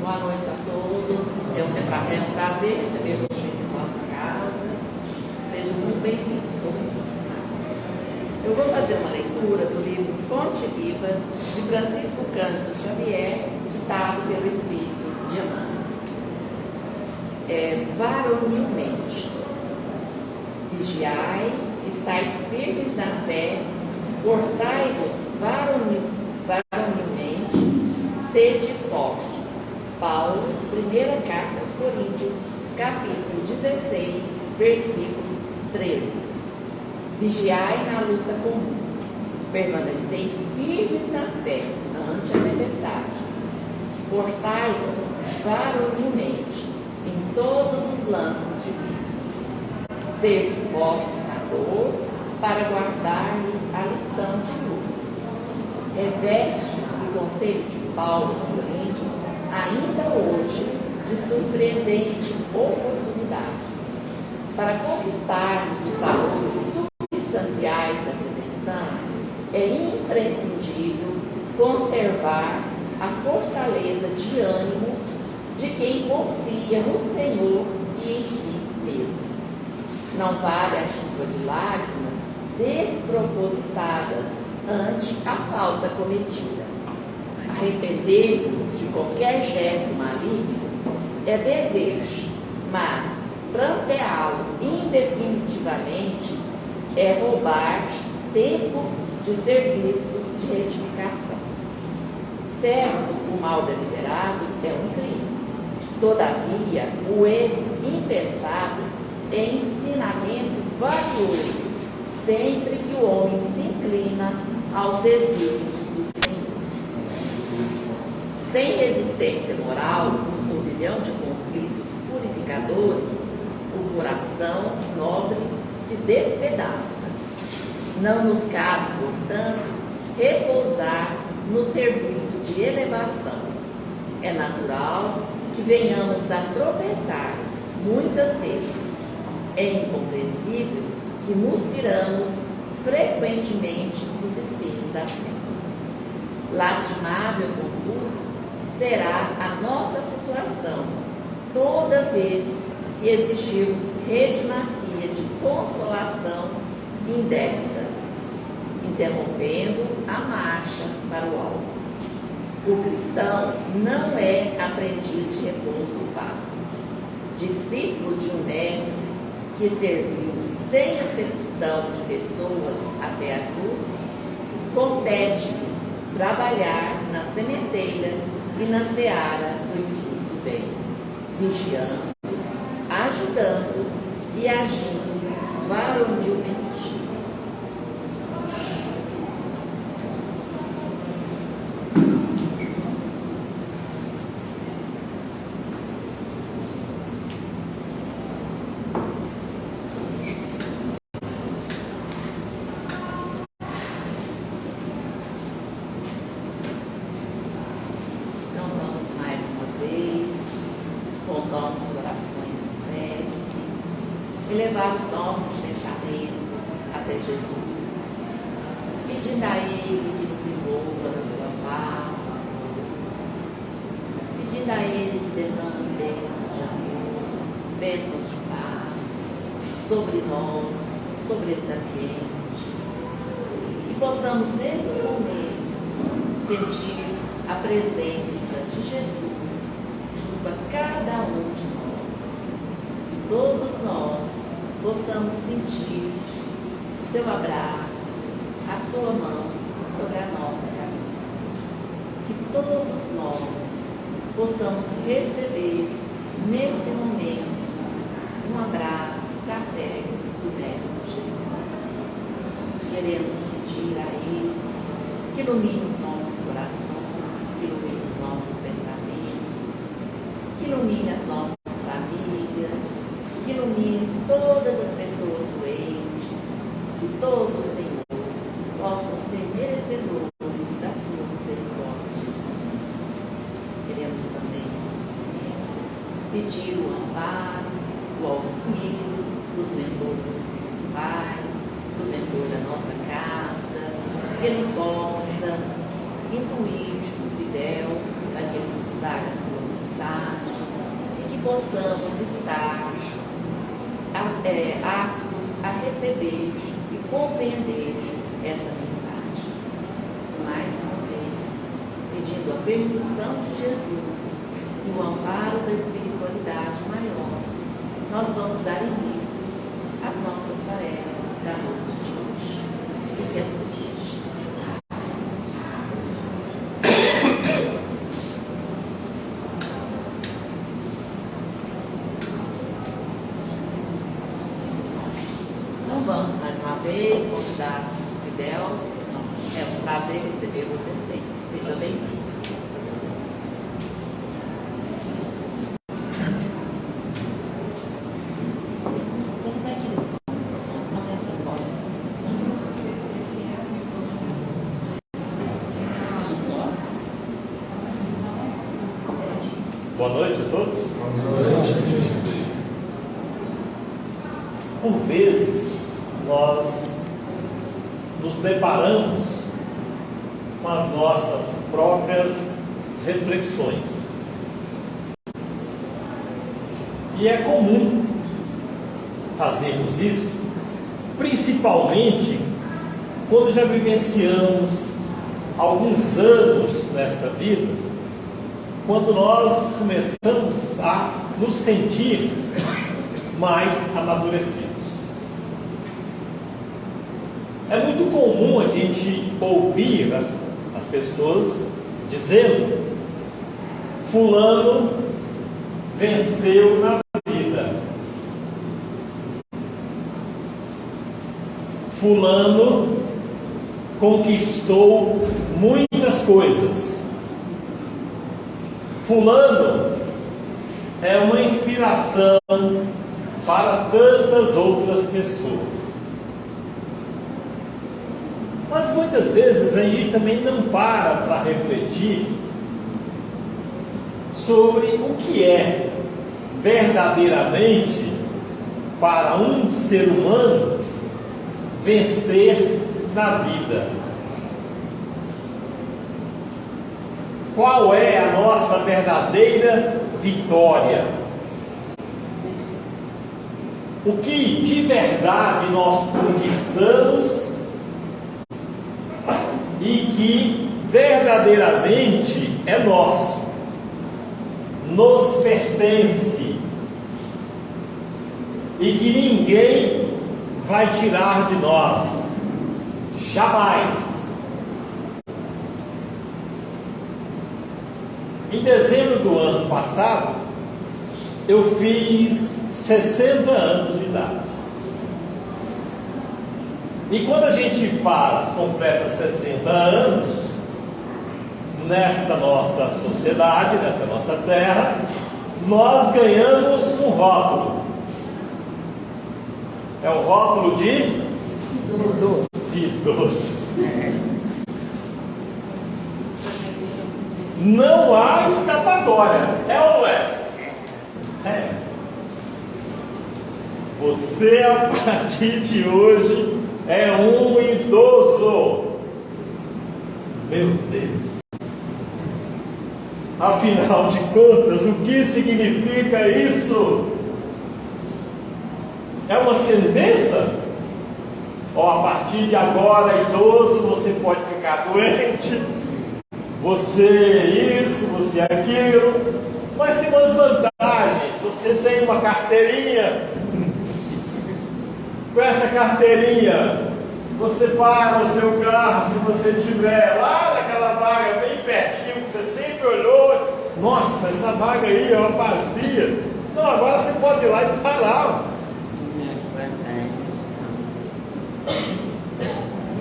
Boa noite a todos. É um prazer receber vocês em nossa casa. Sejam muito bem-vindos. Eu vou fazer uma leitura do livro Fonte Viva, de Francisco Cândido Xavier, ditado pelo Espírito de Emmanuel. Varonilmente. Vigiai, estáis firmes na fé, portai-vos varonilmente, sede fortes. Paulo, primeira carta aos Coríntios, capítulo 16, versículo 13. Vigiai na luta comum, permanecei firmes na fé ante a tempestade. Portai-vos varonilmente em todos os lances difíceis. Sede fortes na dor, para guardar-lhe a lição de luz. Reveste-se o conselho de Paulo aos Coríntios, ainda hoje, de surpreendente oportunidade. Para conquistarmos os valores substanciais da redenção, é imprescindível conservar a fortaleza de ânimo de quem confia no Senhor e em si mesmo. Não vale a chuva de lágrimas despropositadas ante a falta cometida. Arrepender-nos de qualquer gesto maligno é dever, mas pranteá-lo indefinitivamente é roubar tempo de serviço de retificação. Certo, o mal deliberado é um crime. Todavia, o erro impensado é ensinamento valioso, sempre que o homem se inclina aos desígnios do Senhor. Sem resistência moral, um turbilhão de conflitos purificadores, o coração nobre se despedaça. Não nos cabe, portanto, repousar no serviço de elevação. É natural que venhamos a tropeçar muitas vezes. É incompreensível que nos viramos frequentemente nos espinhos da fé. Lastimável, contudo, será a nossa situação toda vez que exigirmos rede macia de consolação indébitas, interrompendo a marcha para o alto. O cristão não é aprendiz de repouso fácil. Discípulo de um mestre que serviu sem acepção de pessoas até a cruz, compete-lhe trabalhar na sementeira e na seara do infinito bem, vigiando, ajudando e agindo varonilmente. Elevar os nossos pensamentos até Jesus, pedindo a Ele que nos envolva na sua paz, na sua luz, pedindo a Ele que derrame bênçãos de amor, bênçãos de paz sobre nós, sobre esse ambiente, e possamos nesse momento sentir a presença de Jesus junto a cada um de nós, e todos nós possamos sentir o seu abraço, a sua mão sobre a nossa cabeça. Que todos nós possamos receber nesse momento um abraço fraterno do Mestre Jesus. Queremos pedir a Ele que ilumine os nossos corações, que ilumine os nossos pensamentos, que ilumine as nossas famílias, que ilumine todas as pessoas doentes, que todos, Senhor, possam ser merecedores da sua misericórdia. Queremos também, Senhor, pedir o amparo, o auxílio dos mentores espirituais, do mentor da nossa casa, que ele possa intuir o fidel para que ele nos traga a sua mensagem possamos estar aptos a receber e compreender essa mensagem. Mais uma vez, pedindo a permissão de Jesus e o amparo da espiritualidade maior, nós vamos dar início às nossas tarefas da noite de hoje. E que assim seja. Então vamos mais uma vez convidar o Fidel. É um prazer receber você sempre. Seja bem-vindo. Boa noite a todos. Boa noite. Por vezes, nós nos deparamos com as nossas próprias reflexões. E é comum fazermos isso, principalmente quando já vivenciamos alguns anos nessa vida, quando nós começamos a nos sentir mais amadurecidos. É muito comum a gente ouvir as pessoas dizendo: fulano venceu na vida, fulano conquistou muitas coisas, fulano é uma inspiração para tantas outras pessoas. Mas muitas vezes a gente também não para refletir sobre o que é verdadeiramente para um ser humano vencer na vida. Qual é a nossa verdadeira vitória? O que de verdade nós conquistamos e que verdadeiramente é nosso, nos pertence e que ninguém vai tirar de nós, jamais. Em dezembro do ano passado, eu fiz 60 anos de idade. E quando a gente completa 60 anos, nessa nossa sociedade, nessa nossa terra, nós ganhamos um rótulo. É o rótulo de idoso. Não há escapatória, é ou não é? É. Você, a partir de hoje, é um idoso. Meu Deus. Afinal de contas, o que significa isso? É uma sentença? Ou a partir de agora, idoso, você pode ficar doente, você isso, você aquilo. Mas tem umas vantagens. Você tem uma carteirinha. Com essa carteirinha, você para o seu carro, se você estiver lá naquela vaga bem pertinho, que você sempre olhou, nossa, essa vaga aí é uma vazia. Não, agora você pode ir lá e parar.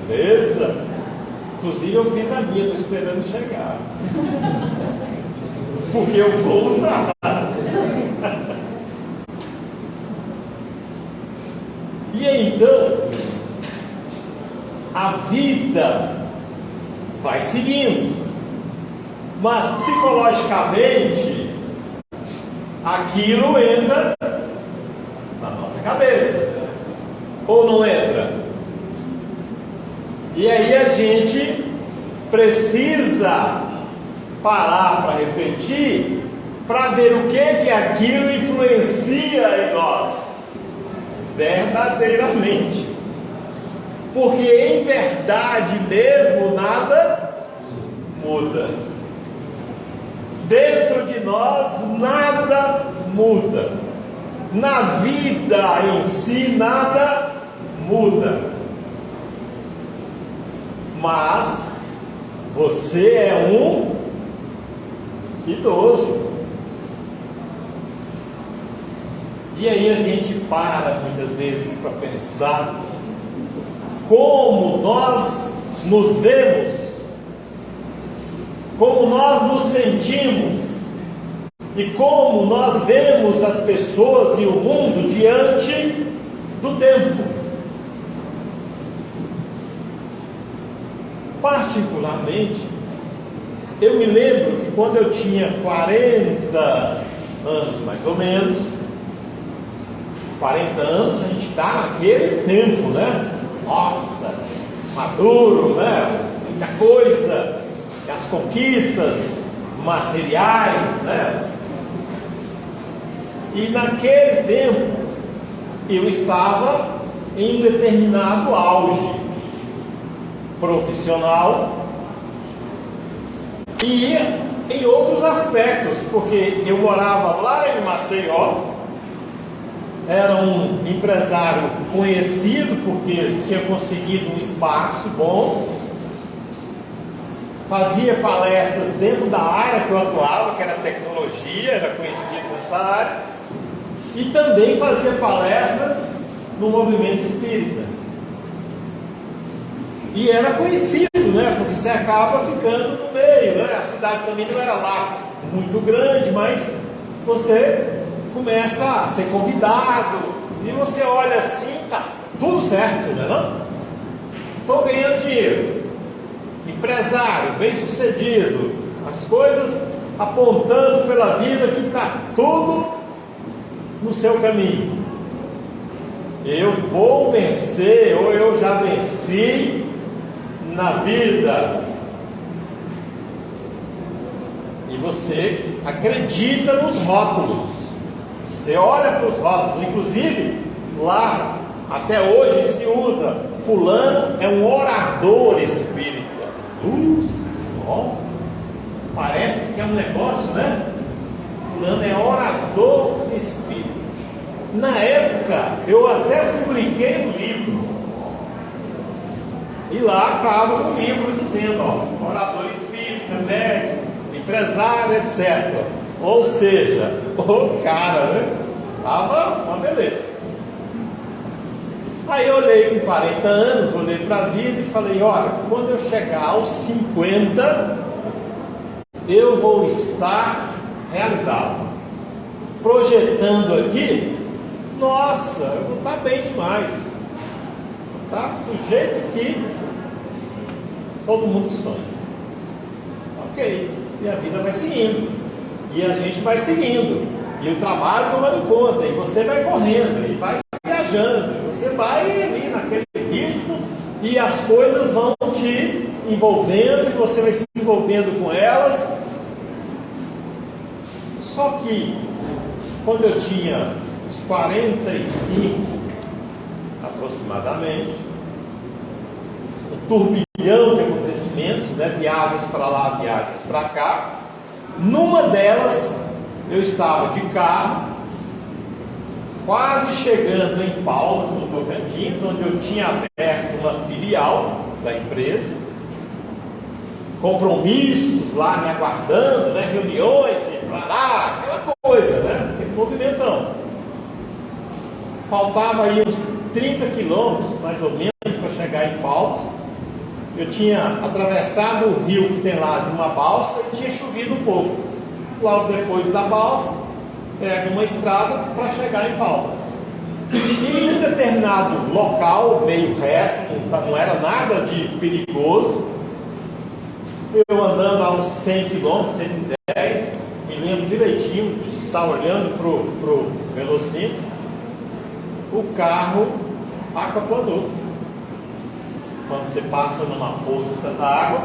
Beleza? Inclusive eu fiz a minha, estou esperando chegar. Porque eu vou usar. E então, a vida vai seguindo, mas psicologicamente, aquilo entra na nossa cabeça, ou não entra? E aí a gente precisa parar para refletir para ver o que aquilo influencia em nós, verdadeiramente. Porque em verdade mesmo nada muda. Dentro de nós nada muda. Na vida em si nada muda. Mas você é um idoso. E aí a gente para muitas vezes para pensar como nós nos vemos, como nós nos sentimos e como nós vemos as pessoas e o mundo diante do tempo. Particularmente, eu me lembro que quando eu tinha 40 anos mais ou menos, 40 anos a gente está naquele tempo, né? Nossa, maduro, né? Muita coisa, as conquistas materiais, né? E naquele tempo eu estava em um determinado auge profissional e em outros aspectos, porque eu morava lá em Maceió, era um empresário conhecido porque tinha conseguido um espaço bom, fazia palestras dentro da área que eu atuava, que era tecnologia, era conhecido nessa área, e também fazia palestras no movimento espírita. E era conhecido, né? Porque você acaba ficando no meio, né? A cidade também não era lá muito grande, mas você começa a ser convidado e você olha assim, tá tudo certo, né? Não? Estou ganhando dinheiro, empresário, bem sucedido, as coisas apontando pela vida que está tudo no seu caminho. Eu vou vencer, ou eu já venci na vida. E você acredita nos rótulos. Você olha para os rótulos, inclusive lá até hoje se usa fulano é um orador espírita. Parece que é um negócio, né? Fulano é orador espírita. Na época eu até publiquei um livro. E lá estava no livro dizendo, ó, orador espírita, médico, empresário, etc. Ou seja, o cara, né? Estava uma beleza. Aí eu olhei com 40 anos, olhei para a vida e falei, olha, quando eu chegar aos 50, eu vou estar realizado. Projetando aqui, nossa, eu vou estar bem demais. Tá? Do jeito que todo mundo sonha. Ok, e a vida vai seguindo. E a gente vai seguindo, e o trabalho tomando conta, e você vai correndo, e vai viajando, e você vai ali naquele ritmo, e as coisas vão te envolvendo, e você vai se envolvendo com elas. Só que, quando eu tinha uns 45 aproximadamente, um turbilhão de acontecimentos, né? Viagens para lá, viagens para cá. Numa delas, eu estava de carro, quase chegando em Palmas, no Tocantins, onde eu tinha aberto uma filial da empresa, compromissos lá me aguardando, né? Reuniões, lá, aquela coisa, né? Aquele movimentão. Faltava aí uns 30 quilômetros, mais ou menos, para chegar em Palmas. Eu tinha atravessado o rio que tem lá de uma balsa e tinha chovido um pouco. Logo depois da balsa, pego uma estrada para chegar em Palmas. E em um determinado local, meio reto, não era nada de perigoso, eu andando a uns 100 km, 110, me lembro direitinho de estar olhando para o velocímetro, o carro aquaplanou. Quando você passa numa poça d'água,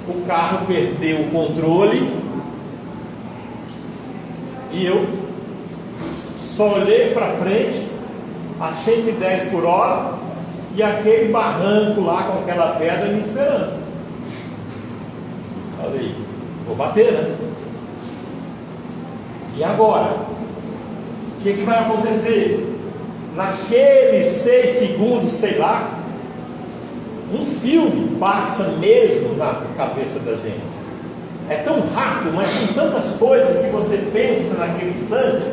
o carro perdeu o controle E eu só olhei para frente a 110 por hora e aquele barranco lá com aquela pedra me esperando. Olha aí, vou bater, né? E agora? O que vai acontecer? Naqueles 6 segundos, sei lá, um filme passa mesmo na cabeça da gente. É tão rápido, mas são tantas coisas que você pensa naquele instante,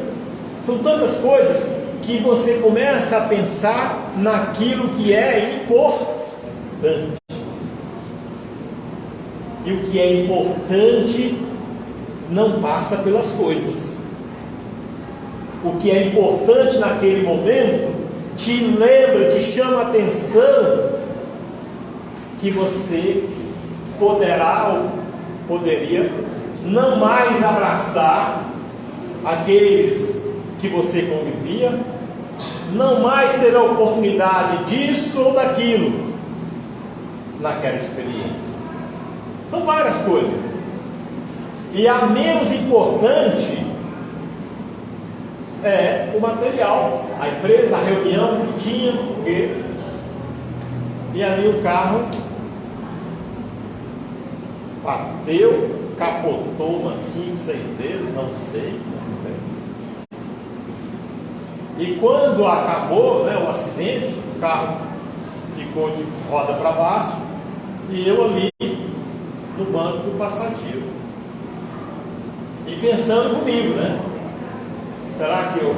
são tantas coisas que você começa a pensar naquilo que é importante. E o que é importante não passa pelas coisas. O que é importante naquele momento te lembra, te chama a atenção que você poderá ou poderia não mais abraçar aqueles que você convivia, não mais ter a oportunidade disso ou daquilo naquela experiência. São várias coisas. E a menos importante é o material, a empresa, a reunião que tinha, porque... E ali o carro bateu, capotou umas 5, 6 vezes, não sei. E quando acabou, né, o acidente, o carro ficou de roda para baixo e eu ali no banco do passageiro. E pensando comigo, né? Será que eu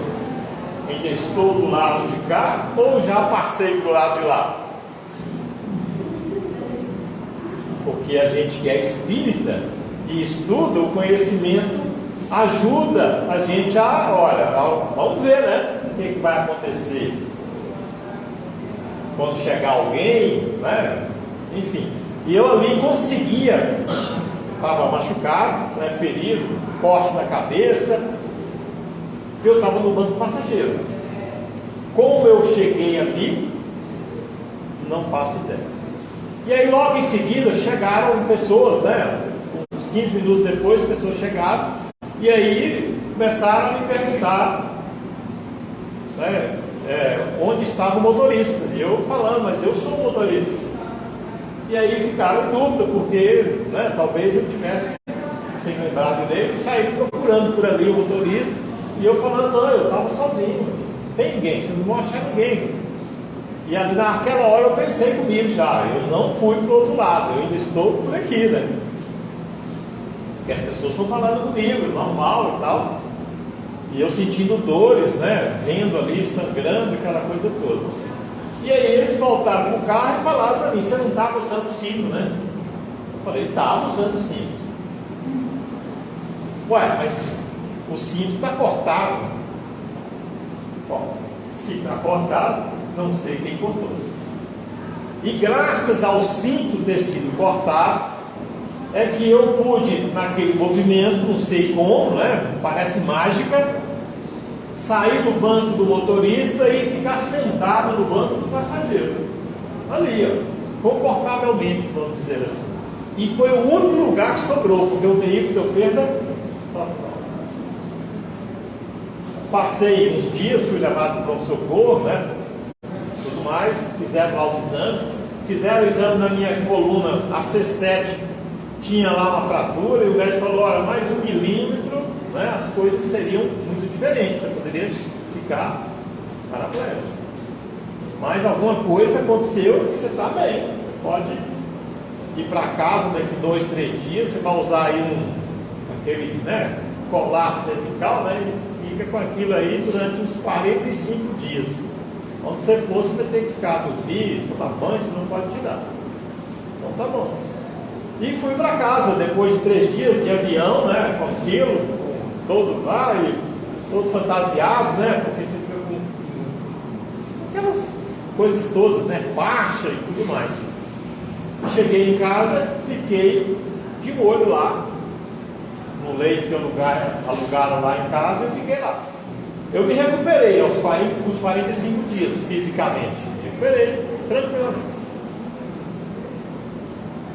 ainda estou do lado de cá ou já passei para o lado de lá? Porque a gente que é espírita e estuda, o conhecimento ajuda a gente a, olha, vamos ver, né? O que vai acontecer quando chegar alguém, né? Enfim, e eu ali conseguia, estava machucado, né? Ferido, corte na cabeça, eu estava no banco passageiro. Como eu cheguei ali, não faço ideia. E aí logo em seguida chegaram pessoas, né? Uns 15 minutos depois, pessoas chegaram e aí começaram a me perguntar, né, onde estava o motorista. E eu falando, mas eu sou o motorista. E aí ficaram em dúvida, porque, né, talvez eu tivesse sem lembrado dele e saí procurando por ali o motorista. E eu falando, não, eu estava sozinho, não tem ninguém, você não vai achar ninguém. E ali naquela hora eu pensei comigo já, eu não fui para o outro lado, eu ainda estou por aqui, né? Porque as pessoas estão falando comigo, normal e tal. E eu sentindo dores, né? Vendo ali, sangrando, aquela coisa toda. E aí eles voltaram para o carro e falaram para mim, você não estava usando o cinto, né? Eu falei, estava usando o cinto. Ué, mas o cinto está cortado. Bom, se está cortado, não sei quem cortou. E graças ao cinto ter sido cortado, é que eu pude, naquele movimento, não sei como, né? Parece mágica, sair do banco do motorista e ficar sentado no banco do passageiro. Ali, ó, confortavelmente, vamos dizer assim. E foi o único lugar que sobrou, porque o veículo deu perda. Passei uns dias, fui levado para o socorro, né? Tudo mais, fizeram lá os exames, fizeram o exame na minha coluna AC7, tinha lá uma fratura, e o médico falou, olha, mais 1 milímetro, né? As coisas seriam muito diferentes, você poderia ficar paraplégico. Mas alguma coisa aconteceu que você está bem, você pode ir para casa daqui 2, 3 dias, você vai usar aí aquele, né, colar cervical, né? Fica com aquilo aí durante uns 45 dias. Onde você for, você vai ter que ficar dormir, tomar banho, você não pode tirar. Então tá bom. E fui para casa depois de 3 dias de avião, né? Com aquilo, todo lá, e todo fantasiado, né? Porque você fica com aquelas coisas todas, né? Faixa e tudo mais. Cheguei em casa, fiquei de olho lá no leito que alugaram lá em casa, eu fiquei lá. Eu me recuperei aos 45 dias fisicamente. Recuperei tranquilamente.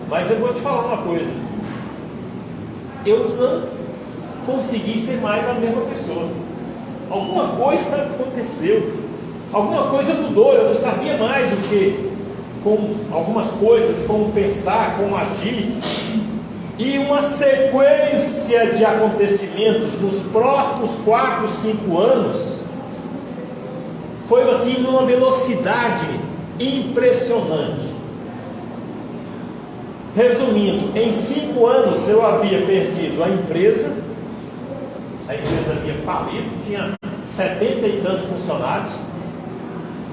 Mas eu vou te falar uma coisa. Eu não consegui ser mais a mesma pessoa. Alguma coisa aconteceu, alguma coisa mudou, eu não sabia mais o que, com algumas coisas, como pensar, como agir. E uma sequência de acontecimentos nos próximos 4, 5 anos foi assim numa velocidade impressionante. Resumindo, em 5 anos eu havia perdido a empresa havia falido, tinha 70 e tantos funcionários,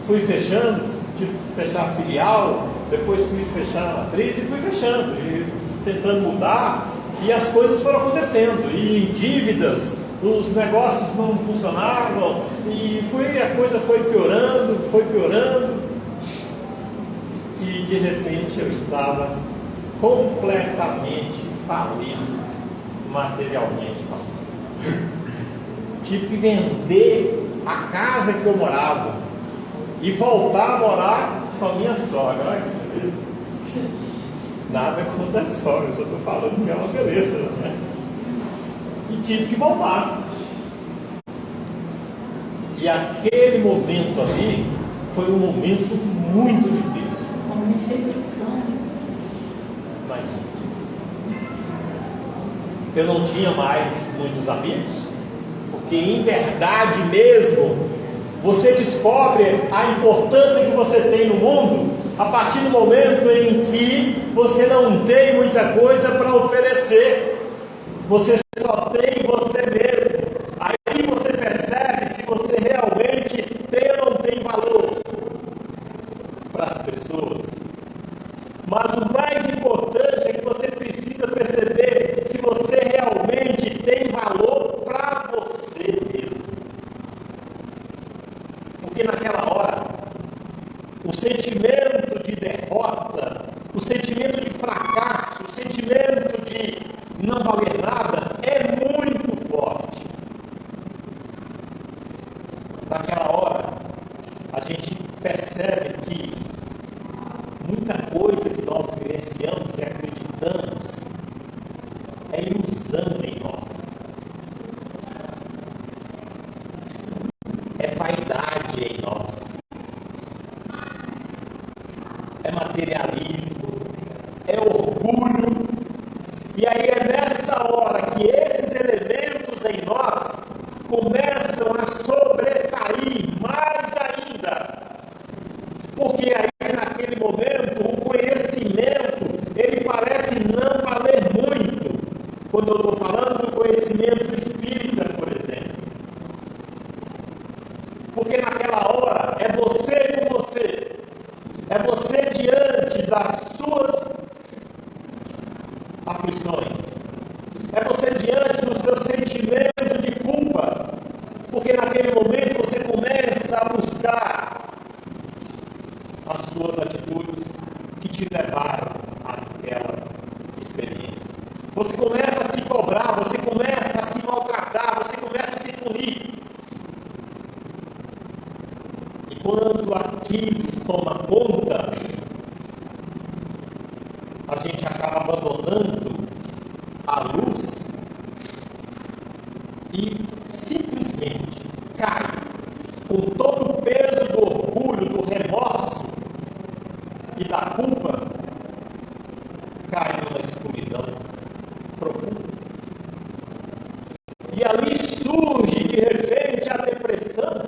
fui fechando, tive que fechar a filial, depois fui fechar a matriz e fui fechando, e tentando mudar, e as coisas foram acontecendo, e dívidas, os negócios não funcionavam, e a coisa foi piorando, e de repente eu estava completamente falido, materialmente falido. Tive que vender a casa que eu morava e voltar a morar com a minha sogra. Olha que beleza. Nada contra a sogra, só estou falando que é uma beleza, né? E tive que voltar. E aquele momento ali foi um momento muito difícil. Um momento de reflexão. Mas eu não tinha mais muitos amigos, porque em verdade mesmo, você descobre a importância que você tem no mundo a partir do momento em que você não tem muita coisa para oferecer, você só tem você mesmo. Aí você percebe se você realmente tem ou não tem valor para as pessoas. Mas o mais importante é que você precisa perceber se você realmente tem valor para você mesmo. Porque naquela hora, o sentimento de derrota, o sentimento de fracasso, o sentimento de não valer nada é muito forte. Naquela hora, a gente percebe que muita coisa que nós vivenciamos e acreditamos é ilusão em nós. É vaidade em nós. É materialismo. É orgulho. E aí é nessa hora que esses elementos em nós começam a sobressair mais ainda. Porque aí naquele momento o conhecimento ele parece não valer muito. Quando eu estou falando do conhecimento espírita, por exemplo. Porque naquela hora é você com você. É você diante das suas aflições. É você diante do seu sentimento de culpa. Porque naquele momento você começa a buscar as suas atitudes que te levaram àquela experiência. Você começa a se cobrar, você começa a se maltratar, você começa a se punir. E quando aquilo toma conta, a gente acaba abandonando a luz e simplesmente cai com todo o peso do orgulho, do remorso e da culpa, cai numa escuridão profunda. E ali surge de repente a depressão,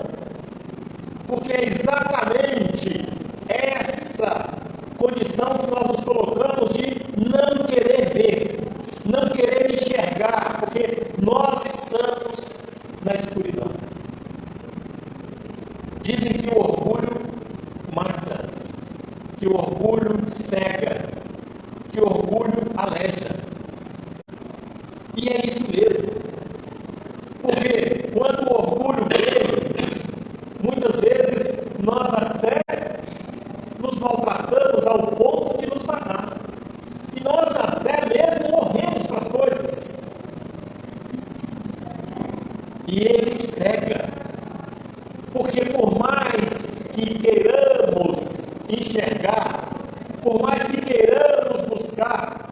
porque é exatamente essa condição que nós nos colocamos de não querer ver, não querer enxergar, porque nós estamos na escuridão. Dizem que o orgulho mata, que o orgulho cega, que o orgulho aleja. E é isso mesmo. Porque quando o orgulho veio, muitas vezes nós até nos maltratamos ao ponto de nos matar. E nós até mesmo morremos para as coisas. E ele cega. Porque por mais que queiramos enxergar, por mais que queiramos buscar,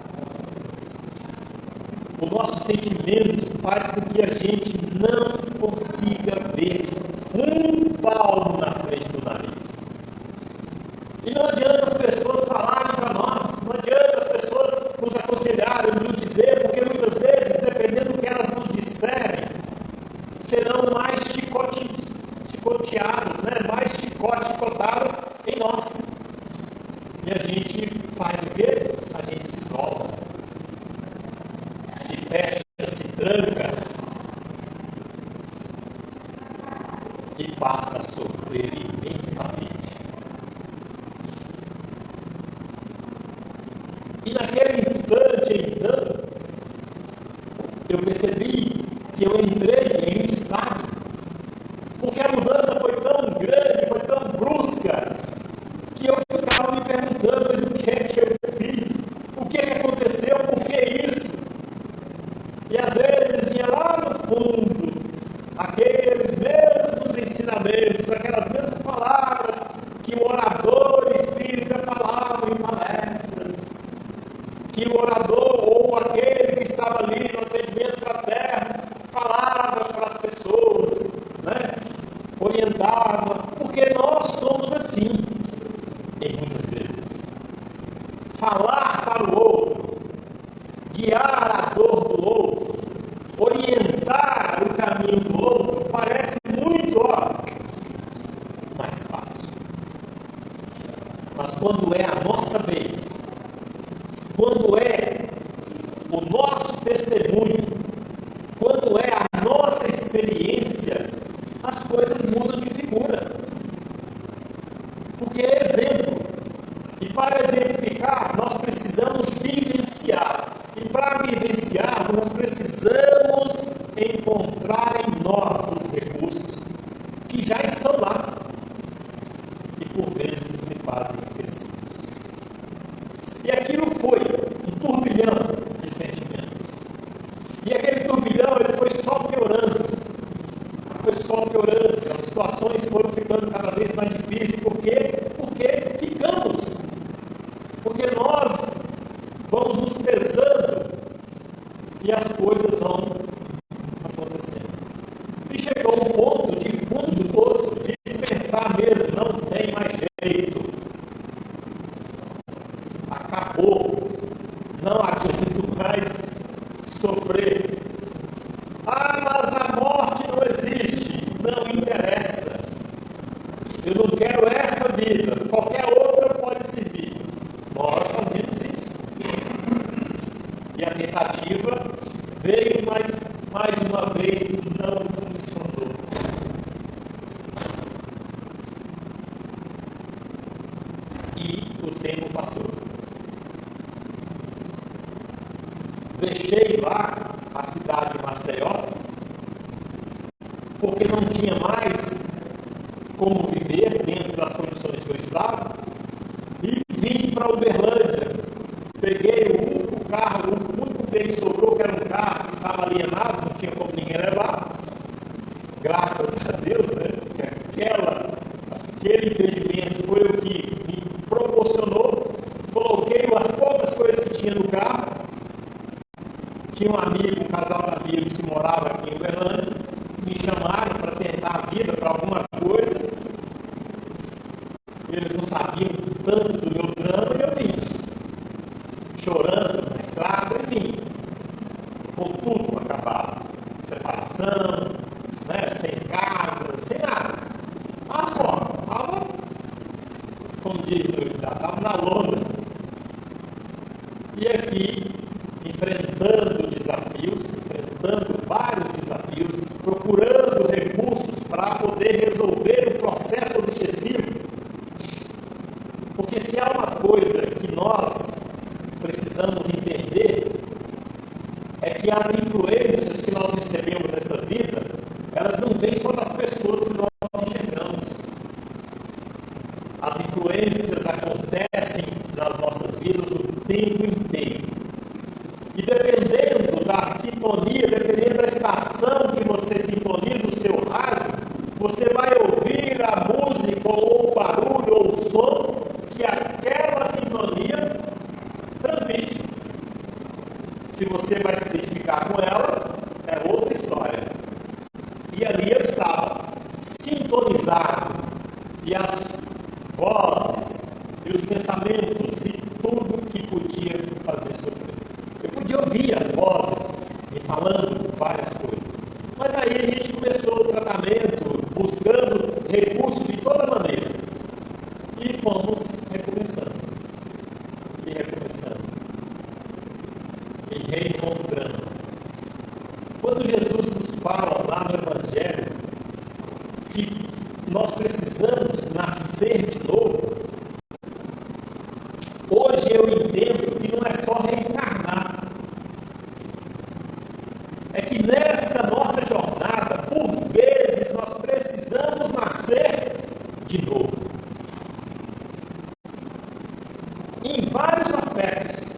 o nosso sentimento faz com que a gente não consiga ver um palmo na frente do nariz. E não adianta as pessoas falarem para nós, não adianta as pessoas nos aconselharem, nos dizer, porque muitas vezes, dependendo do que elas nos disserem, serão mais chicoteadas, mais chicotadas em nós. E a gente faz o quê? A gente se isola, se fecha, se tranca e passa a sofrer imensamente. E naquele instante, então, eu percebi que eu entrei em um estado, porque a mudança foi tão grande, foi tão brusca, que eu ficava me perguntando, mas o que é que eu fiz? O que é que aconteceu? Por que isso? E às vezes vinha lá no fundo aqueles mesmos ensinamentos, aquelas mesmas palavras que o orador espírita falava em palestras, que o orador ou aquele que estava ali no atendimento fraterno falava para as pessoas, orientava, porque nós somos assim, em muitas vezes. Falar para o outro, guiar a dor do outro, orientar o caminho do outro, parece muito mais fácil. Mas quando é a nossa vez, quando é o nosso testemunho, quando é a nossa experiência, as coisas mudam de figura. Porque é exemplo. E para exemplificar, nós precisamos vivenciar. E para vivenciar, nós precisamos encontrar em nós os recursos que já estão lá. E por vezes se fazem esquecidos. E aquilo foi um turbilhão de sentimentos. E aquele turbilhão, ele foi só piorando. As situações foram ficando cada vez mais difíceis. Por quê? Porque ficamos. Porque nós vamos nos pesando e as coisas vão acontecendo. E chegou um ponto de fundo do poço, de pensar mesmo, não tem mais jeito. Acabou. Não aguento mais sofrer. Ah, mas a morte não existe. Não interessa. Eu não quero essa vida. Qualquer outra pode servir. Nós fazíamos isso. E a tentativa veio, mas mais uma vez não funcionou. E o tempo passou. Deixei lá a cidade de Maceió, porque não tinha mais como viver dentro das condições que eu estava, e vim para Uberlândia. Peguei o carro, o único bem que sobrou, que era um carro que estava alienado, não tinha como ninguém levar. Graças a Deus, que aquele impedimento foi o que me proporcionou. Coloquei as poucas coisas que tinha no carro. Tinha um casal de amigos que morava aqui em Uberlândia, me chamaram para tentar a vida, para alguma coisa. Eles não sabiam tanto do meu drama e eu vim. Chorando na estrada e vim. Com tudo acabado. Separação, sem casa, sem nada. Mas só, estava, como diz, já estava na lona. E aqui, enfrentando desafios, enfrentando vários desafios, procurando recursos para poder resolver o processo obsessivo. Porque se há uma coisa que nós precisamos entender, é que as influências que nós recebemos nessa vida, elas não vêm só das pessoas que nós enxergamos. As influências acontecem nas nossas vidas o tempo inteiro. E dependendo da sintonia, dependendo da estação que você sintoniza o seu rádio, você vai ouvir a música, ou o barulho, ou o som que aquela sintonia transmite. Se você vai se identificar com ela, é outra E ali eu estava, sintonizado, e as vozes, e os pensamentos, e tudo que podia fazer sofrer. Eu podia ouvir as vozes me falando várias coisas. Mas aí a gente começou o tratamento, buscando recursos de toda maneira. E fomos recomeçando. E recomeçando. E reencontrando. Quando Jesus nos fala lá no Evangelho que nós precisamos nascer de novo, hoje eu entendo que não é só reencarnar. É que nessa nossa jornada, por vezes, nós precisamos nascer de novo. Em vários aspectos.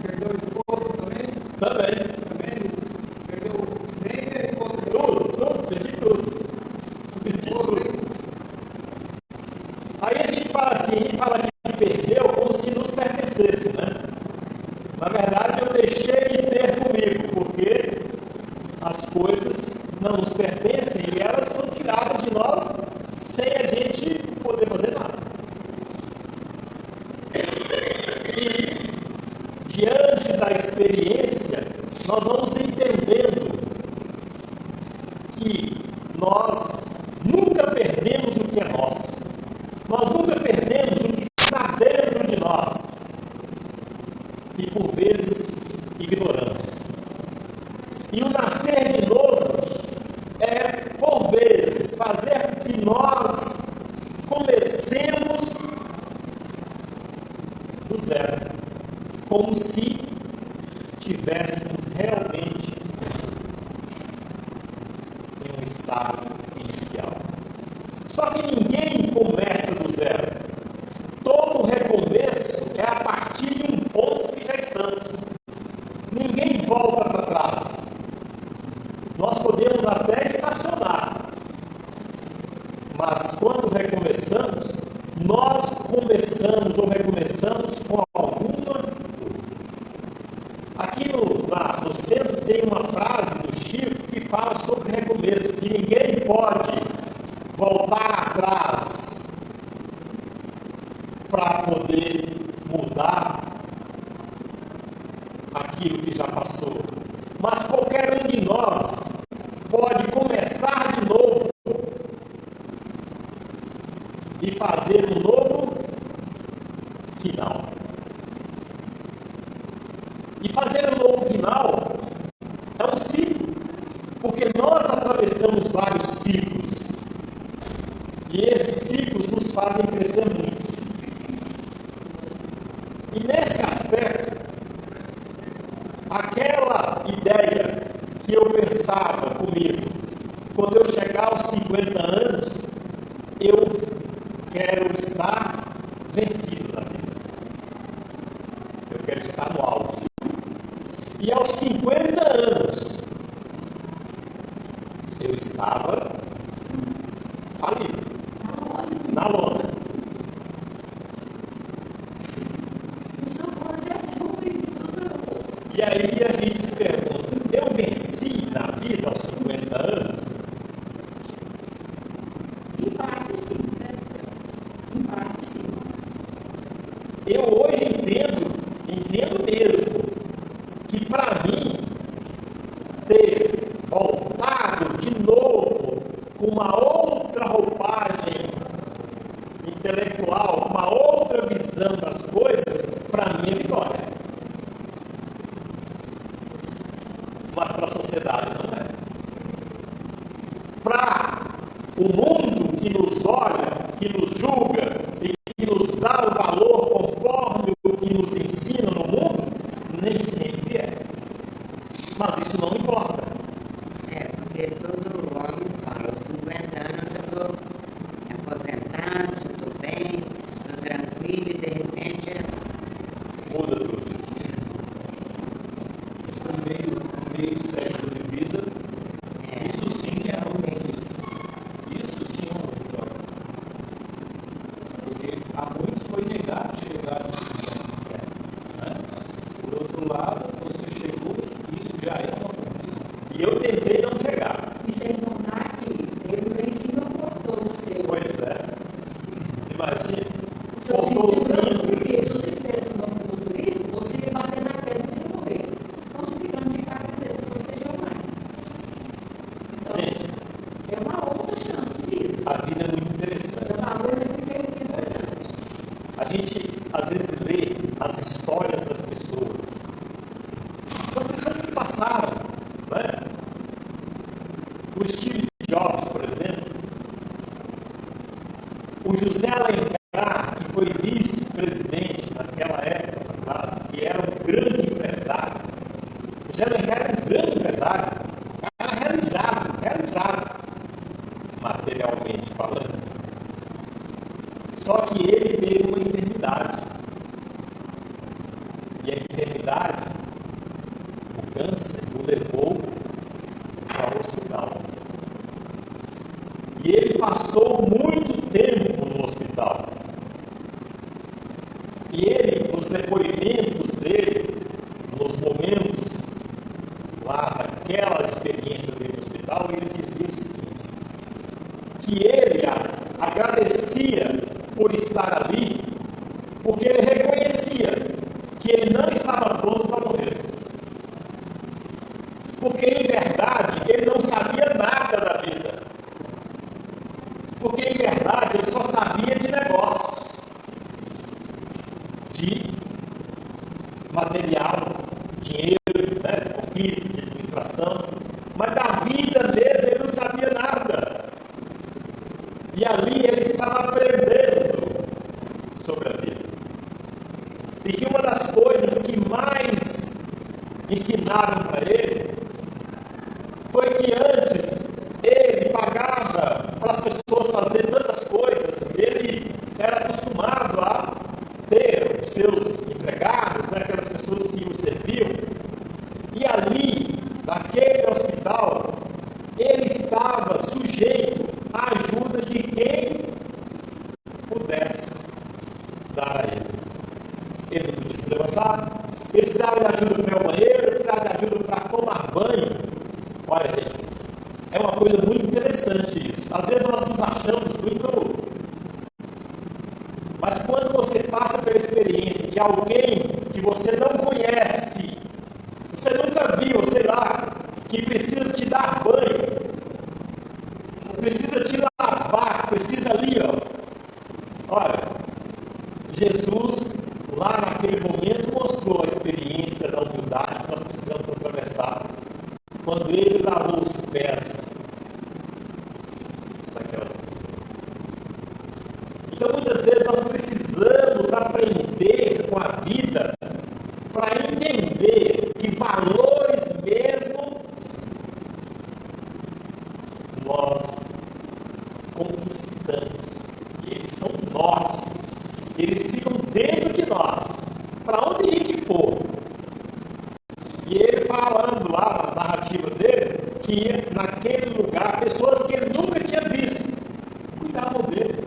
Perdeu o esposo também? Também. Também? Perdeu nem a esposa? Tudo, perdi tudo. Perdi tudo. Aí a gente fala assim, a gente fala que perdeu como se nos pertencesse, né? Na verdade, eu deixei de ter comigo, porque as coisas não nos pertencem e elas são tiradas de nós sem a gente poder fazer nada. E, diante da experiência, nós vamos entendendo que nós nunca perdemos o que é nosso. Nós nunca perdemos o que está dentro de nós. E por vezes ignoramos. E o nascer de novo é, por vezes, fazer com que nós comecemos do zero, como se tivéssemos realmente em um estado inicial. Só que ninguém começa do zero. Todo recomeço é a partir de um ponto que já estamos. Ninguém volta para trás. Nós podemos até estacionar, mas quando recomeçamos, nós começamos ou recomeçamos com alguma coisa. Aqui no centro tem uma frase do Chico que fala sobre recomeço, que ninguém pode voltar atrás para poder mudar aquilo que já passou. Mas qualquer um de nós pode começar de novo e fazer um novo final. E fazer um novo final é um ciclo, porque nós atravessamos vários ciclos. E esses ciclos nos fazem crescer muito. E nesse aspecto, aquela ideia que eu pensava comigo, quando eu chegar aos 50 anos, eu quero estar vencido na vida. Eu quero estar no auge. E aos 50 anos, eu estava falido, na lona. E aí a gente se pergunta, eu venci na vida aos 50 anos? Em parte sim, né? Em parte sim. Eu hoje entendo mesmo, que para mim, ter voltado de novo com uma outra roupagem intelectual, uma outra visão das coisas, para mim é vitória. Mas para a sociedade não é. Para o mundo que nos olha, que nos julga e que nos dá o valor conforme o que nos ensina no mundo, nem sempre é. Mas isso não importa. É, porque todo homem fala, aos 50 anos eu estou aposentado, já estou bem, estou tranquilo e de repente Muda tudo. Meio século de vida, isso sim é um isso sim é uma vitória. Porque a muitos foi negado chegar nesse momento. Né? Por outro lado, você chegou, isso já é uma conquista. E eu tentei não chegar. E sem contar que ele lá em cima cortou o seu. Pois é. Imagina. O seu Cortou o cinto, cinto. porque se você fez o nome do motorista, você ia bater na queda e você morrer. Então, você ficando de carro, quer dizer, você fechou mais. Então, Gente, é uma outra chance de vida. a vida é muito interessante. O valor é muito importante. A gente, às vezes, lê as histórias das pessoas. Das pessoas que passaram, né? O Steve Jobs, por exemplo. O José Alencar, que foi vice-presidente naquela época, que era um grande empresário. O José Alencar era um grande empresário. Era realizado, materialmente falando. Só que ele teve uma enfermidade. E a enfermidade, o câncer, o levou ao hospital. E ele passou muito tempo no hospital. E ele, nos depoimentos dele, nos momentos lá daquela experiência dele no hospital, ele dizia o seguinte: que ele agradecia por estar ali, porque ele reconhecia que ele não estava pronto para morrer. Porque, em verdade, ele não sabia nada da vida. Porque, em verdade, ele só sabia de negócios, de material, dinheiro, né, conquista, de administração. Mas da vida mesmo ele não sabia nada. E ali ele estava aprendendo sobre a vida. E que uma das coisas que mais ensinaram para ele foi que antes ele pagava para as pessoas fazer tantas coisas, ele era acostumado a ter os seus empregados, né, aquelas pessoas que o serviam, e ali, naquele hospital, ele estava sujeito à ajuda de quem pudesse dar a ele. Ele não podia se levantar, ele precisava de ajuda para ir ao banheiro, ele precisava de ajuda para tomar banho. Olha, gente, é uma coisa muito interessante isso. Às vezes nós nos achamos muito... Mas quando você passa pela experiência de alguém que você não conhece, você nunca viu, sei lá, que precisa te dar banho, precisa te lavar, precisa ali, ó. Olha, Jesus, lá naquele momento, mostrou a experiência da humildade que nós precisamos atravessar quando ele lavou os pés daquelas pessoas. Então, muitas vezes, nós precisamos aprender com a vida para entender que valores mesmo nós conquistamos. E eles são nossos. Eles ficam dentro de nós. Para onde a gente for. E ele falando lá na narrativa dele, que naquele lugar, pessoas que ele nunca tinha visto, cuidavam dele.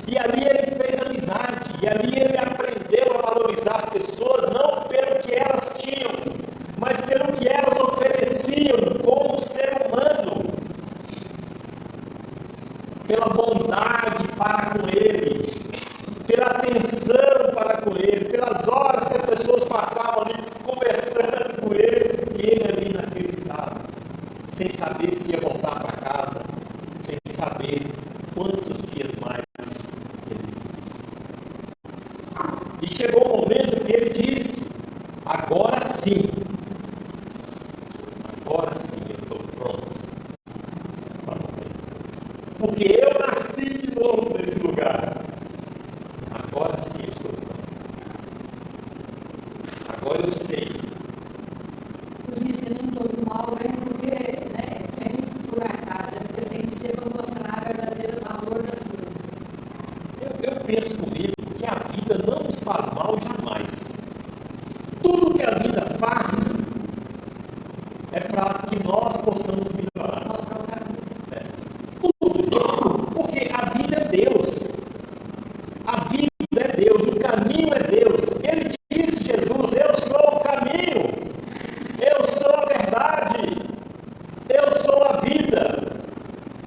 E ali ele fez amizade, e ali ele aprendeu a valorizar as pessoas, não pelo que elas tinham, mas pelo que elas ofereciam como ser humano, pela bondade para com ele, pela atenção para com ele, pelas horas que as pessoas passavam ali conversando com ele, e ele ali naquele estado, sem saber se ia voltar para casa, sem saber quantos dias mais ele. E chegou o momento que ele disse: agora sim eu estou pronto para morrer, porque eu nasci de novo nesse lugar. Agora sim eu estou pronto. Agora eu sei. Por isso que nem todo mal é porque, né, vem por acaso, é porque tem que ser para mostrar o verdadeiro valor das coisas. Eu penso comigo que a vida não nos faz mal jamais. Tudo que a vida faz é para que nós possamos melhorar. Mostrar o caminho. Tudo. Porque a vida é Deus. A vida é Deus. O caminho é Deus. Ele disse, Jesus: eu sou o caminho. Eu sou a verdade.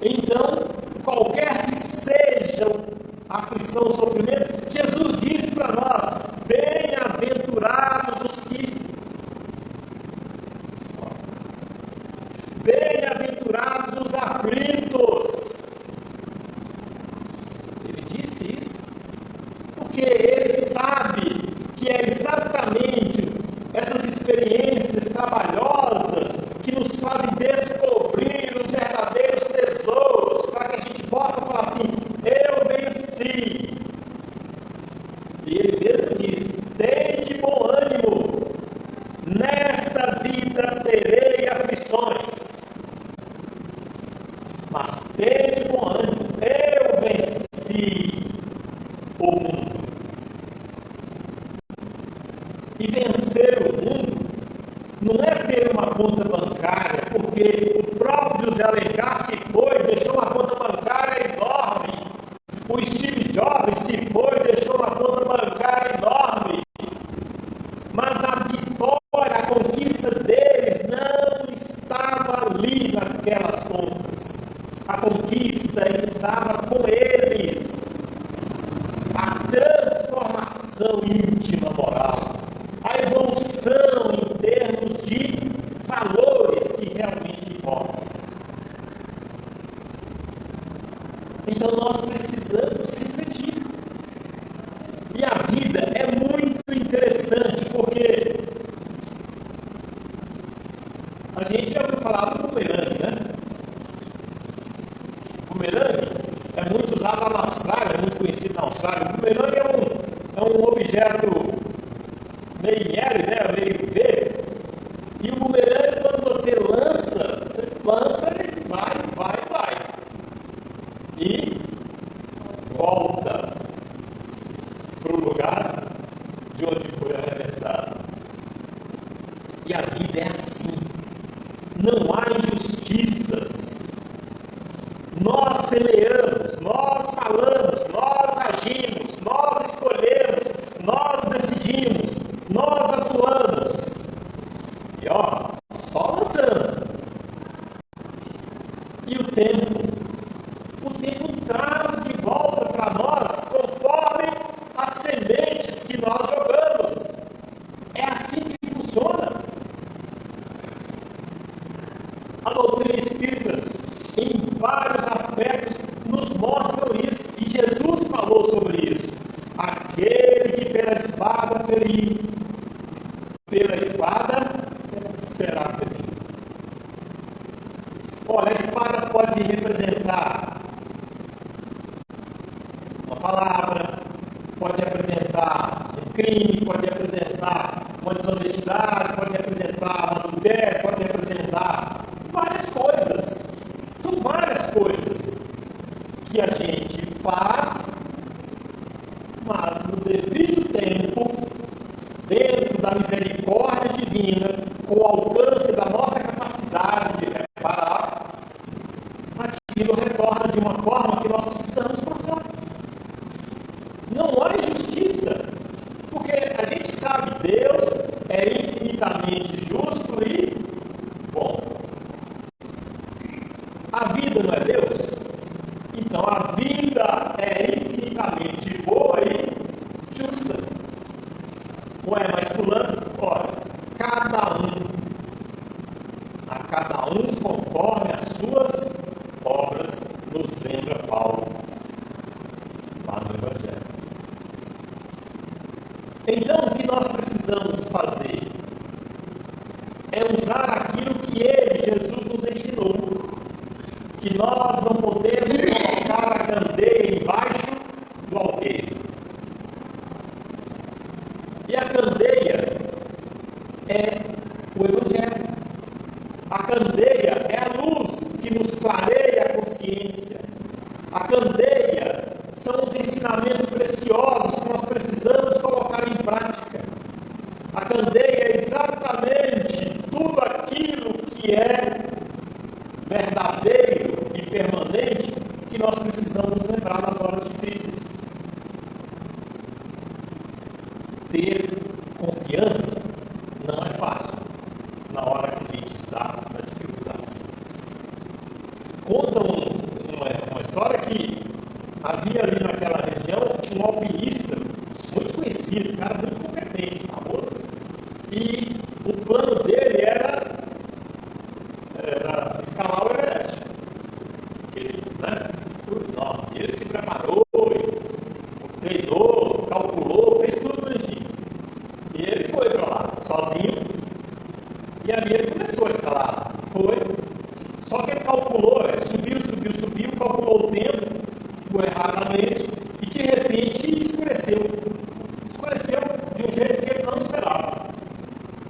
Então, qualquer que seja a aflição, o sofrimento, Jesus diz para nós: bem-aventurados os que sofrem. Bem-aventurados os aflitos. Ele disse isso porque ele sabe que é exatamente essas experiências trabalhosas que nos fazem descobrir os verdadeiros tesouros, para que a gente possa falar assim: eu venci. E ele mesmo disse: tende bom ânimo, nesta vida terei aflições, mas tende bom ânimo, eu venci o mundo. E vencer o mundo não é ter uma conta bancária, porque o próprio José Alencar se foi, deixou uma conta bancária enorme. O Steve Jobs se foi, deixou uma conta bancária enorme. Mas a vitória, a conquista deles não estava ali naquelas contas. A conquista estava com eles. A transformação íntima moral, a evolução em termos de valores que realmente importam. Então nós precisamos refletir. E a vida é muito interessante, porque a gente já ouviu falar do bumerangue, né? O bumerangue é muito usado lá na Austrália, é muito conhecido na Austrália. O bumerangue é um objeto meio inerte, né? Meio V. E o bumerangue, quando você lança, ele vai. E volta para o lugar de onde foi arremessado. E a vida é assim. Não há injustiças. Nós semeamos, nós falamos, nós agimos, nós escolhemos, nós decidimos, nós atuamos. E só lançando. E o tempo traz de volta para nós conforme as sementes que nós jogamos. É assim que funciona. A doutrina espírita, em vários aspectos, nos mostram isso. E Jesus falou sobre isso. Aquele que pela espada ferir, pela espada será ferido. Olha, a espada pode representar uma palavra, pode representar um crime, pode representar uma desonestidade, pode representar um adultério, pode representar várias coisas. São várias coisas que a gente faz, mas no devido tempo, dentro da misericórdia divina, com o alcance da nossa capacidade de reparar, aquilo retorna de uma forma que nós precisamos passar. Não há injustiça, porque a gente sabe que Deus é infinitamente justo e bom. A vida não é Deus? Então a vida é infinitamente boa e justa. Não é mais fulano? Olha, a cada um conforme as suas obras, nos lembra Paulo lá no Evangelho. Então o que nós precisamos fazer é usar aquilo que ele, Jesus, nos ensinou, que nós não podemos colocar a candeia embaixo do alqueire. E a candeia é o Evangelho. A candeia é a luz que nos clareia a consciência. A candeia são os ensinamentos preciosos que nós precisamos colocar em prática. A candeia é exatamente tudo aquilo que é verdadeiro e permanente que nós precisamos lembrar nas horas difíceis. Ter confiança não é fácil na hora que a gente está na dificuldade. Conta que havia ali naquela região um alpinista muito conhecido, um cara muito competente, famoso, e o plano dele era escalar o Everest. Ele, né? Não, ele se preparou, treinou, calculou, fez tudo bonitinho. E ele foi para lá, sozinho, e ali ele começou a escalar. Foi, só que ele calculou, subiu, calculou o tempo, ficou erradamente, e de repente escureceu. Escureceu de um jeito que ele não esperava.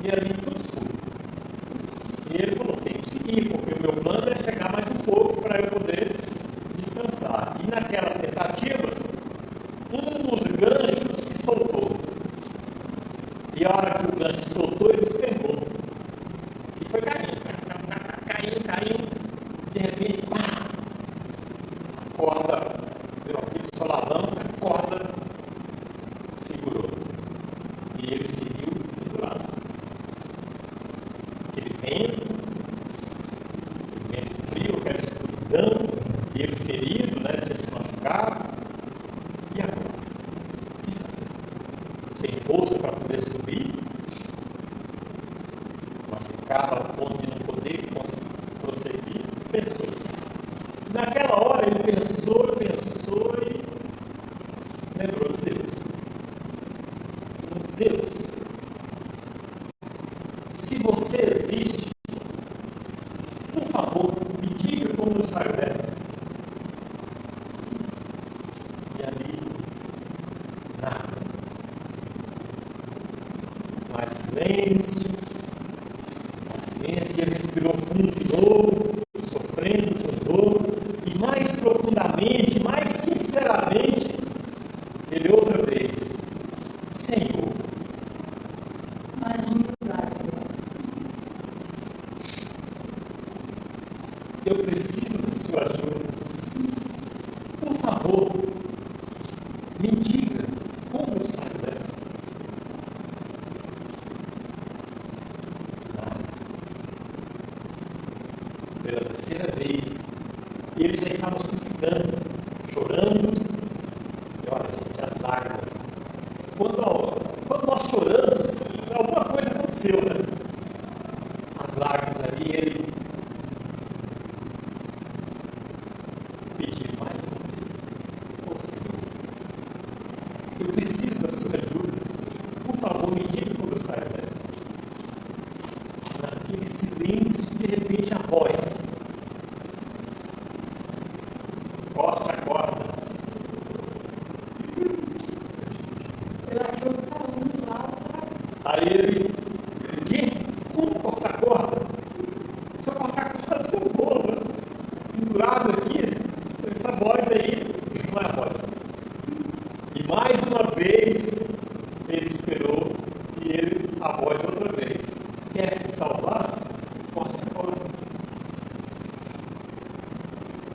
E ali tudo escuro. E ele falou, tem que seguir, porque o meu plano é chegar mais um pouco para eu poder descansar. E naquelas tentativas, um dos ganchos se soltou. E a hora que o gancho se soltou, ele despencou. E foi caindo. De repente, pá! A corda, deu aquele solavanco, a corda segurou. E ele seguiu pendurado. Aquele vento frio, aquela escuridão, e ele ferido, né, tinha se machucado. E agora? O que fazer? Sem força para poder subir, machucado ao ponto de não poder prosseguir, pensou. Naquela hora ele pensou e lembrou de Deus. Deus, se você existe, por favor, me diga como nos faz dessa. E ali, nada. Mais silêncio, e ele respirou fundo de novo, sofrendo com dor, e mais profundamente, mais sinceramente, ele outra vez, Senhor, Mas não milagre. eu preciso de sua ajuda. Por favor, me diga como eu saio dessa. Pela terceira vez, ele já estava suplicando, chorando, e olha, gente, as lágrimas. Quando nós choramos, alguma coisa aconteceu, né? As lágrimas ali, ele pediu mais uma vez: ô Senhor, eu preciso da sua ajuda, por favor, me diga como eu saio dessa. Naquele silêncio, de repente, a voz: corta a corda. Ele achou que estava muito alto. Aí ele: o quê? Como cortar a corda? Se eu cortar a corda, eu vou, né? Pendurado aqui, essa voz aí não é a voz. E mais uma vez ele esperou e a voz outra vez: quer se salvar? Corta a corda.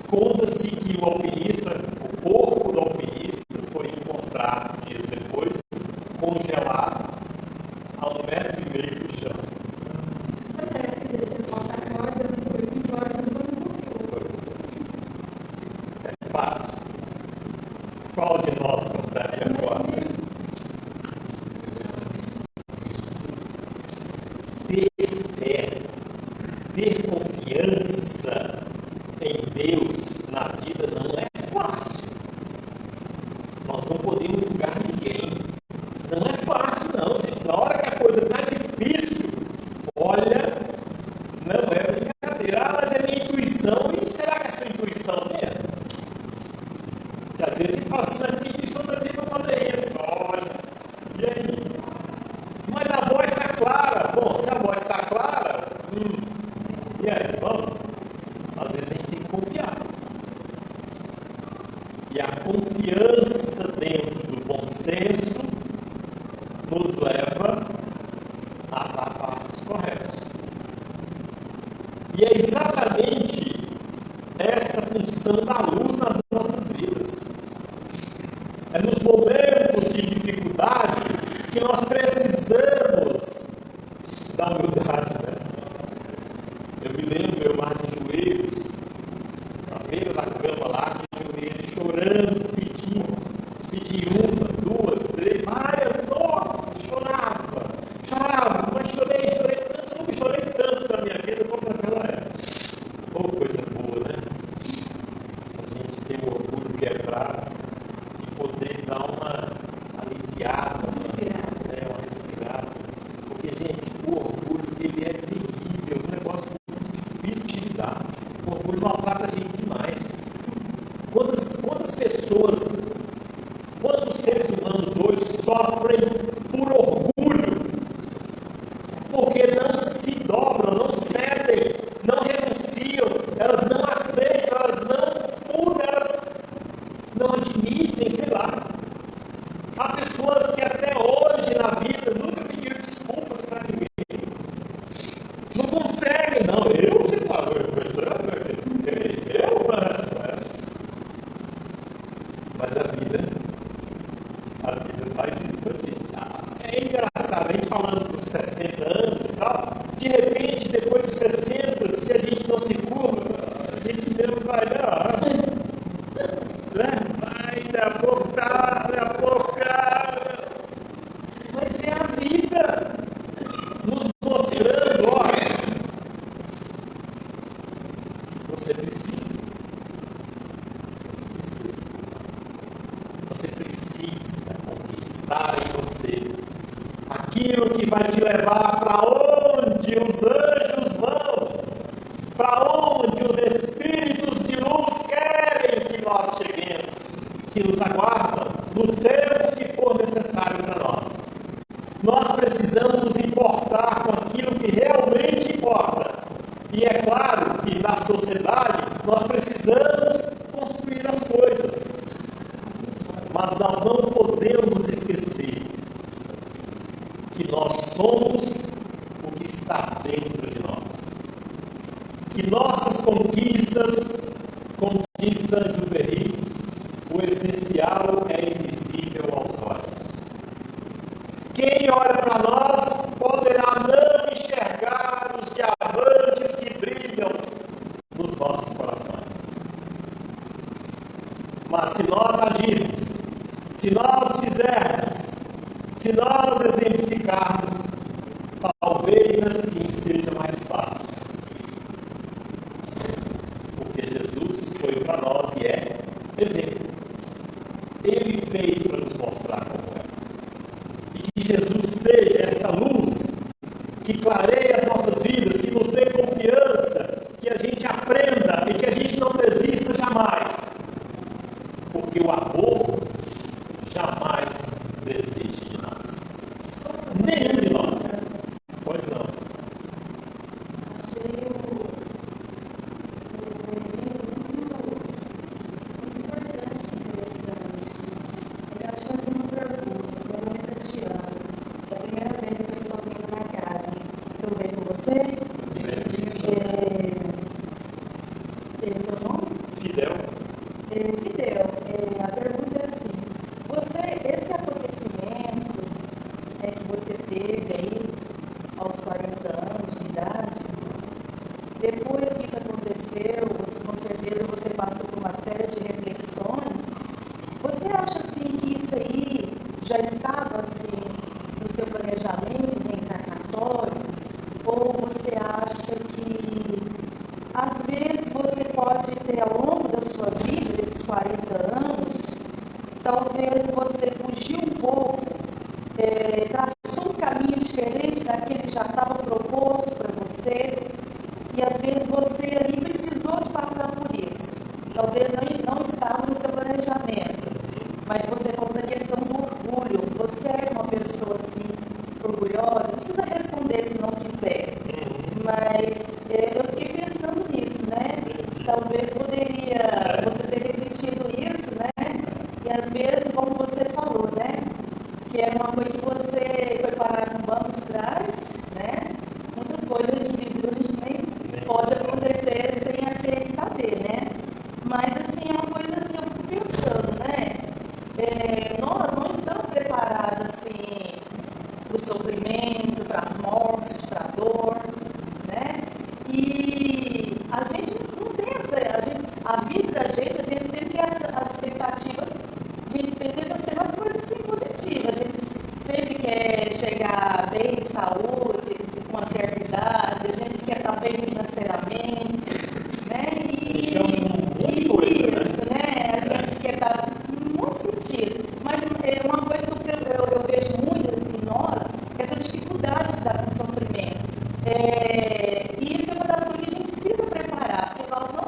Conta-se que o corpo do alpinista foi encontrado dias depois, congelado a 1,5 metros do chão. Quer dizer, você bota a corda, foi embora, não morreu. É fácil. Qual de nós cortaria a corda? Ter fé, ter confiança em Deus na vida não é fácil. Nós não podemos julgar ninguém. Não é fácil, não, gente. Na hora que a coisa está difícil, olha, não é brincadeira. Ah, mas é minha intuição. E será que é sua intuição mesmo? Porque às vezes ele fala assim, mas minha intuição não tem para fazer isso. Olha, e aí? Mas a voz está clara. Bom, se a voz está clara, e aí, vamos? Às vezes a gente tem que confiar. E a confiança dentro do bom senso nos leva a dar passos corretos. E é exatamente essa função da luz nas nossas vidas. É nos momentos de dificuldade que nós precisamos da humildade, né? Eu me lembro, eu lá de joelhos, na beira da cama lá, que eu ia Você precisa. Você precisa conquistar em você aquilo que vai te levar para onde os anjos vão, para onde os espíritos de luz querem que nós cheguemos, que nos aguardam no tempo que for necessário para nós. Nós precisamos nos importar com aquilo que realmente importa. E é claro que na sociedade nós precisamos construir as coisas, mas nós não podemos esquecer que nós somos o que está dentro de nós. Que nossas conquistas, como diz Saint-Exupéry, o essencial é invisível aos olhos. Quem olha para nós poderá não enxergar os diamantes que brilham nos nossos corações. Mas se nós agirmos, se nós fizermos, se nós exemplificarmos, talvez assim seja mais fácil. Porque Jesus foi para nós e é exemplo. Ele fez para nos mostrar como é. E que Jesus seja essa luz que clareia as nossas vidas, que nos dê confiança, que a gente aprenda e que a gente não desista jamais. Porque o amor jamais desiste de nós. Nenhum de nós. Pois não. Achei o importante, interessante. Eu acho que fazer uma pergunta. Meu nome é Tatiana. É a primeira vez que eu estou vindo na casa. Tudo bem com vocês? Esse é o nome? Fidel. Fidel, a pergunta é assim, esse acontecimento que você teve aí aos 40 anos de idade, depois que isso aconteceu, com certeza você passou por uma série de reflexões, você acha assim que isso aí já estava assim no seu planejamento reencarnatório? Ou você acha que às vezes você pode ter ao longo da sua vida, esses 40 anos, talvez você fugiu um pouco, traçou um caminho diferente daquele que já estava proposto para você, e às vezes você ali precisou de passar por isso. Talvez não estava no seu planejamento, mas você falou da questão do orgulho. Você é uma pessoa assim, orgulhosa, não precisa responder se não quiser, mas eu fiquei pensando nisso, né? Talvez poderia você ter repetido isso, né? E às vezes, como você falou, né? Que é uma coisa que você foi parar no banco de trás, né? Muitas coisas invisíveis a gente nem pode acontecer sem a gente saber, né? Mas assim, é uma coisa que eu fico pensando, né? Nós não estamos preparados assim para o sofrimento, para a morte, para a dor, né? E a gente não tem a vida da gente, a gente sempre quer as expectativas, a gente precisa ser umas coisas assim positivas, a gente sempre quer chegar bem em saúde, com uma certa idade, a gente quer estar bem financeiramente, né? E isso, né? A gente quer estar num sentido, mas é uma coisa que eu vejo muito em nós, essa dificuldade de dar com sofrimento. E isso é uma das coisas que a gente precisa preparar, porque nós não.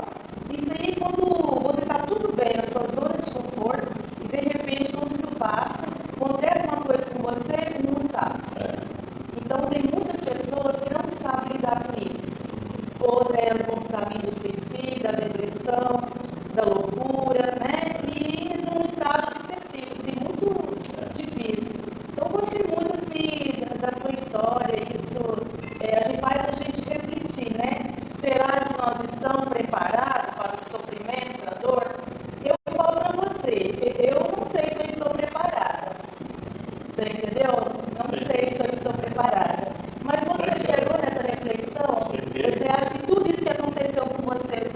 Isso aí, quando você está tudo bem na sua zona de conforto, e de repente, quando isso passa, acontece uma coisa com você e não sabe. Então, tem muitas pessoas que não sabem lidar com isso. Ou elas vão para o caminho do suicídio, da depressão, da loucura, né? E num estado excessivo, assim, muito difícil. Então, gostei muito assim, da sua história, isso faz a gente refletir, né? Será que nós estamos preparados para o sofrimento, para a dor? Eu falo para você, eu não sei se eu estou preparada. Você entendeu? Não sei se eu estou preparada. Mas você chegou nessa reflexão? Você acha que tudo isso que aconteceu com você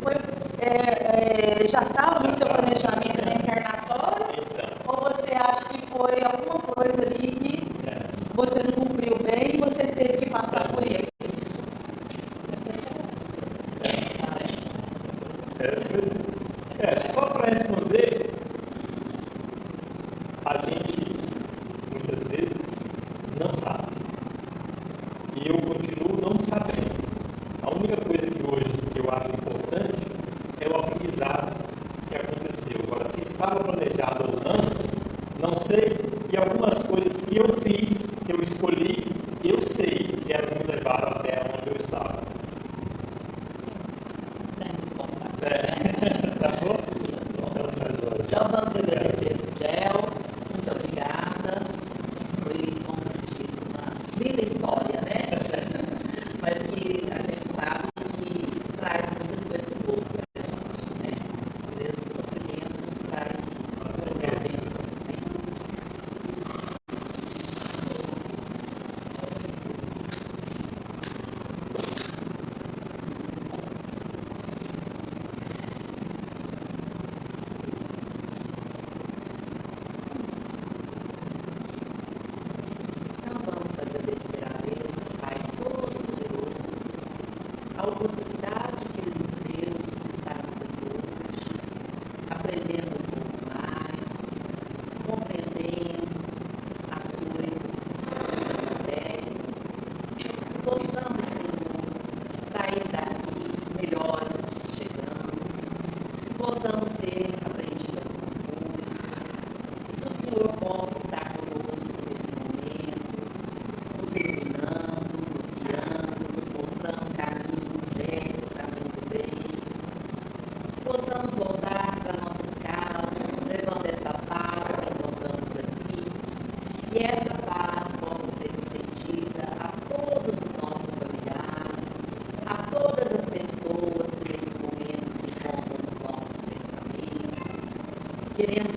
já estava no seu planejamento reencarnatório? Ou você acha que foi alguma coisa ali que você não cumpriu bem e você teve que passar por isso? Só para responder, a gente muitas vezes não sabe. E eu continuo não sabendo. A única coisa que hoje eu acho importante é o aprendizado que aconteceu. Agora, se estava planejado ou não, não sei. E algumas coisas que eu fiz, que eu escolhi, eu sei que elas me levaram até onde eu estava. Tá bom? Então vamos agradecer o Fidel, muito obrigada. Foi, como se diz, uma linda história, né? Mas que a gente sabe que traz muitas coisas boas para a gente, né? Às vezes o sofrimento nos traz sofrimento, né? Então vamos agradecer a Deus, Pai Todo-Poderoso, a oportunidade que Ele nos deu de estarmos aqui hoje, aprendendo um pouco mais, compreendendo as coisas que acontecem, que possamos, Senhor, sair daqui melhores do que chegamos, que possamos ter aprendido alguma coisa, que o Senhor possa estar conosco nesse momento, nos iluminando, nos guiando, nos mostrando o caminho certo, o caminho do bem. Que possamos voltar para nossas casas, levando essa paz que encontramos aqui, e essa paz possa ser estendida a todos os nossos familiares, a todas as pessoas que nesse momento se encontram nos nossos pensamentos. Queremos